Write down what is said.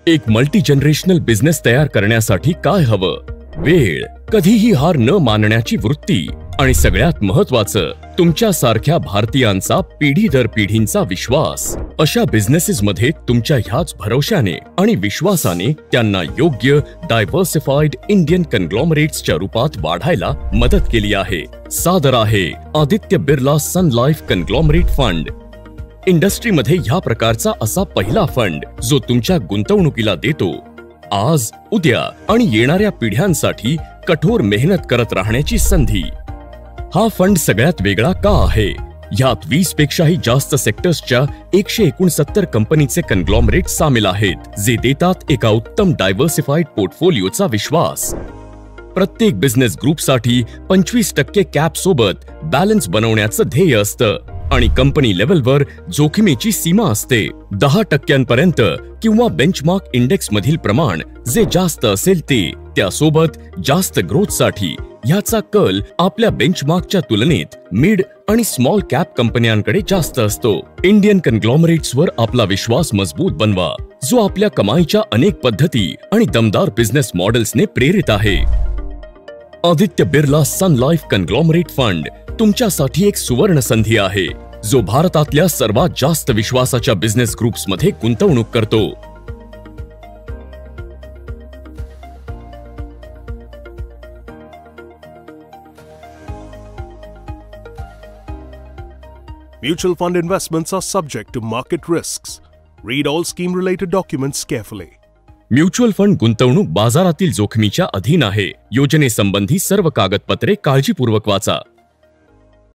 एक multi generational business तयार करण्यासाठी काय हवं? वेळ, कधीही हार न मानण्याची वृत्ती आणि सगळ्यात महत्त्वाचं तुमच्यासारख्या भारतीयांचा पिढी दर पिढींचा विश्वास। अशा बिझनेसेसमध्ये तुमच्या ह्याच भरवशाने आणि विश्वासाने त्यांना योग्य डायव्हर्सिफाईड इंडियन कन्ग्लोमरेट्सच्या रूपात वाढायला मदत केली आहे। सादर आहे आदित्य बिर्ला सन लाईफ कन्ग्लोमरेट फंड। इंडस्ट्रीमध्ये ह्या प्रकारचा असा पहिला फंड जो तुमच्या गुंतवणुकीला देतो आज, उद्या आणि येणाऱ्या पिढ्यांसाठी कठोर मेहनत करत राहण्याची संधी। हा फंड सगळ्यात वेगळा का आहे? यात 20 पेक्षाही जास्त सेक्टर्सच्या 169 कंपनीचे कन्ग्लोमरेट सामील आहेत, जे देतात एका उत्तम डायव्हर्सिफाईड पोर्टफोलिओचा विश्वास। प्रत्येक बिझनेस ग्रुपसाठी 25% कॅप सोबत बॅलन्स बनवण्याचं ध्येय असतं आणि कंपनी लेव्हलवर जोखमीची सीमा असते 10% किंवा बेंचमार्क इंडेक्स मधील प्रमाण जे जास्त असेल ते, त्यासोबत जास्त ग्रोथसाठी ह्याचा कल आपल्या बेंचमार्कच्या तुलनेत मिड आणि स्मॉल कॅप कंपन्यांकडे जास्त असतो। इंडियन कन्ग्लोमरेट्सवर आपला विश्वास मजबूत बनवा, जो आपल्या कमाईच्या अनेक पद्धती आणि दमदार बिझनेस मॉडेल्सने प्रेरित आहे। आदित्य बिर्ला सन लाईफ कन्ग्लोमरेट फंड तुमच्यासाठी एक सुवर्ण संधी आहे, जो भारतातल्या सर्वात जास्त विश्वासाच्या बिझनेस ग्रुप्समध्ये गुंतवणूक करतो। Mutual fund investments are subject to market risks. Read all scheme-related documents carefully. Mutual fund गुंतवणूक बाजारातील जोखमीच्या अधीन आहे। योजनेसंबंधी सर्व कागदपत्रे काळजीपूर्वक वाचा।